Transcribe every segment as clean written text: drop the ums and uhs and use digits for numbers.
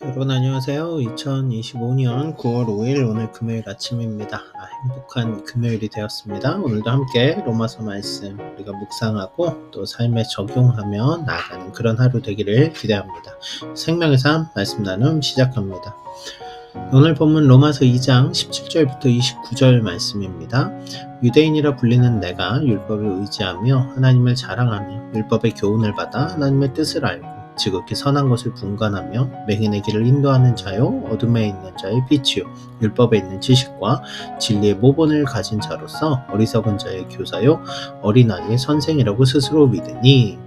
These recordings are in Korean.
여러분 안녕하세요. 2025년 9월 5일 오늘 금요일 아침입니다. 행복한 금요일이 되었습니다. 오늘도 함께 로마서 말씀 우리가 묵상하고 또 삶에 적용하며 나아가는 그런 하루 되기를 기대합니다. 생명의 삶 말씀 나눔 시작합니다. 오늘 본문 로마서 2장 17절부터 29절 말씀입니다. 유대인이라 불리는 내가 율법을 의지하며 하나님을 자랑하며 율법의 교훈을 받아 하나님의 뜻을 알고 지극히 선한 것을 분간하며 맹인의 길을 인도하는 자요 어둠에 있는 자의 빛이요 율법에 있는 지식과 진리의 모본을 가진 자로서 어리석은 자의 교사요 어린아이의 선생이라고 스스로 믿으니.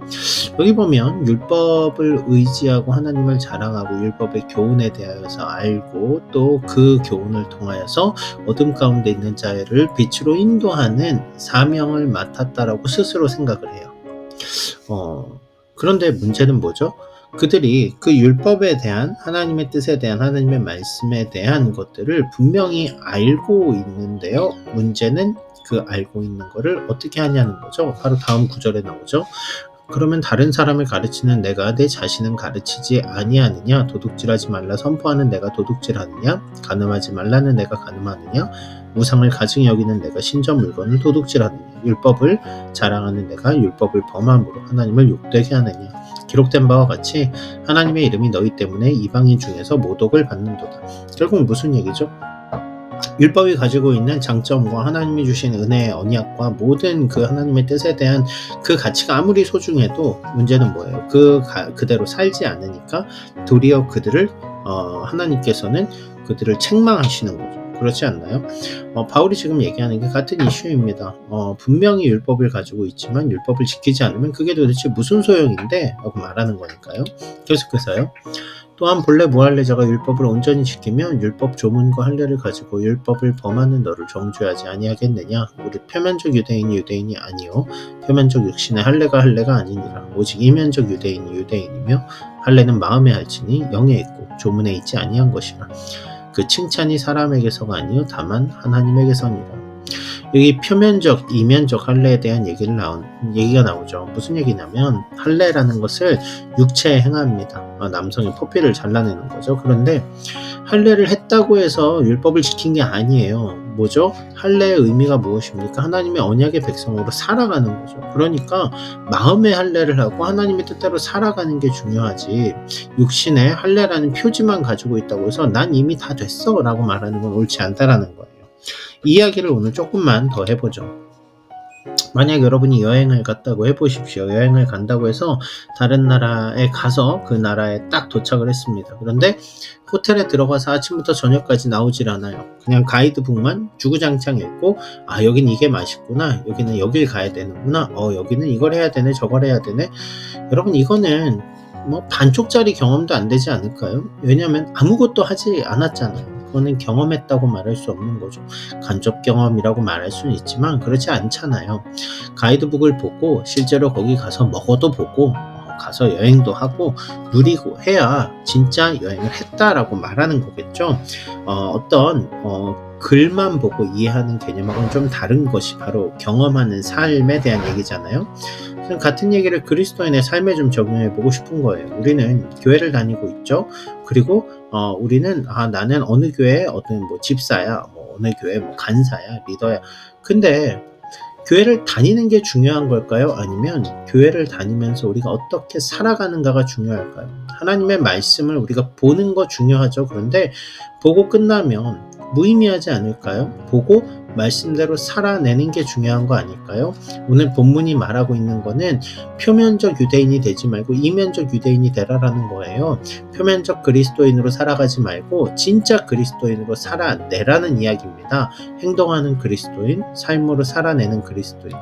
여기 보면 율법을 의지하고 하나님을 자랑하고 율법의 교훈에 대하여서 알고 또 그 교훈을 통하여서 어둠 가운데 있는 자를 빛으로 인도하는 사명을 맡았다라고 스스로 생각을 해요. 그런데 문제는 뭐죠? 그들이 그 율법에 대한 하나님의 뜻에 대한 하나님의 말씀에 대한 것들을 분명히 알고 있는데요. 문제는 그 알고 있는 거를 어떻게 하냐는 거죠. 바로 다음 구절에 나오죠. 그러면 다른 사람을 가르치는 내가 내 자신은 가르치지 아니하느냐? 도둑질하지 말라 선포하는 내가 도둑질하느냐? 간음하지 말라는 내가 간음하느냐? 우상을 가증히 여기는 내가 신전 물건을 도둑질하느냐? 율법을 자랑하는 내가 율법을 범함으로 하나님을 욕되게 하느냐? 기록된 바와 같이 하나님의 이름이 너희 때문에 이방인 중에서 모독을 받는도다. 결국 무슨 얘기죠? 율법이 가지고 있는 장점과 하나님이 주신 은혜의 언약과 모든 그 하나님의 뜻에 대한 그 가치가 아무리 소중해도 문제는 뭐예요? 그대로 살지 않으니까 도리어 그들을 하나님께서는 그들을 책망하시는 거죠. 그렇지 않나요? 바울이 지금 얘기하는 게 같은 이슈입니다. 분명히 율법을 가지고 있지만 율법을 지키지 않으면 그게 도대체 무슨 소용인데? 라고 말하는 거니까요. 계속해서요. 또한 본래 무할례자가 율법을 온전히 지키면 율법 조문과 할례를 가지고 율법을 범하는 너를 정죄하지 아니하겠느냐? 우리 표면적 유대인이 유대인이 아니요 표면적 육신의 할례가 할례가 아니니라. 오직 이면적 유대인이 유대인이며 할례는 마음에 할지니 영에 있고 조문에 있지 아니한 것이라. 그 칭찬이 사람에게서가 아니요 다만 하나님에게서니라. 여기 표면적, 이면적 할례에 대한 얘기가 나오죠. 무슨 얘기냐면 할례라는 것을 육체에 행합니다. 남성의 포피를 잘라내는 거죠. 그런데 할례를 했다고 해서 율법을 지킨 게 아니에요. 뭐죠? 할례의 의미가 무엇입니까? 하나님의 언약의 백성으로 살아가는 거죠. 그러니까 마음의 할례를 하고 하나님의 뜻대로 살아가는 게 중요하지, 육신의 할례라는 표지만 가지고 있다고 해서 난 이미 다 됐어 라고 말하는 건 옳지 않다라는 거예요. 이 이야기를 오늘 조금만 더 해보죠. 만약 여러분이 여행을 갔다고 해보십시오. 여행을 간다고 해서 다른 나라에 가서 그 나라에 딱 도착을 했습니다. 그런데 호텔에 들어가서 아침부터 저녁까지 나오질 않아요. 그냥 가이드북만 주구장창 읽고 여긴 이게 맛있구나, 여기는 여길 가야 되는구나, 여기는 이걸 해야 되네 저걸 해야 되네. 여러분 이거는 반쪽짜리 경험도 안 되지 않을까요? 왜냐하면 아무것도 하지 않았잖아요. 그거는 경험했다고 말할 수 없는 거죠. 간접 경험이라고 말할 수는 있지만 그렇지 않잖아요. 가이드북을 보고 실제로 거기 가서 먹어도 보고 가서 여행도 하고 누리고 해야 진짜 여행을 했다라고 말하는 거겠죠. 어떤 글만 보고 이해하는 개념하고는 좀 다른 것이 바로 경험하는 삶에 대한 얘기잖아요. 같은 얘기를 그리스도인의 삶에 좀 적용해 보고 싶은 거예요. 우리는 교회를 다니고 있죠. 그리고 우리는 나는 어느 교회 어떤 집사야, 어느 교회 간사야, 리더야. 근데 교회를 다니는 게 중요한 걸까요? 아니면 교회를 다니면서 우리가 어떻게 살아가는가가 중요할까요? 하나님의 말씀을 우리가 보는 거 중요하죠. 그런데 보고 끝나면 무의미하지 않을까요? 보고 말씀대로 살아내는 게 중요한 거 아닐까요? 오늘 본문이 말하고 있는 거는 표면적 유대인이 되지 말고 이면적 유대인이 되라라는 거예요. 표면적 그리스도인으로 살아가지 말고 진짜 그리스도인으로 살아내라는 이야기입니다. 행동하는 그리스도인, 삶으로 살아내는 그리스도인.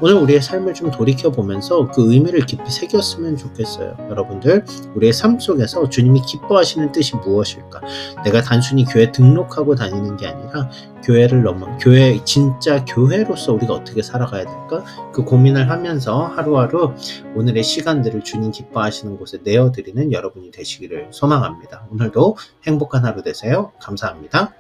오늘 우리의 삶을 좀 돌이켜보면서 그 의미를 깊이 새겼으면 좋겠어요. 여러분들, 우리의 삶 속에서 주님이 기뻐하시는 뜻이 무엇일까? 내가 단순히 교회 등록하고 다니는 게 아니라 교회를 넘어 진짜 교회로서 우리가 어떻게 살아가야 될까? 그 고민을 하면서 하루하루 오늘의 시간들을 주님 기뻐하시는 곳에 내어드리는 여러분이 되시기를 소망합니다. 오늘도 행복한 하루 되세요. 감사합니다.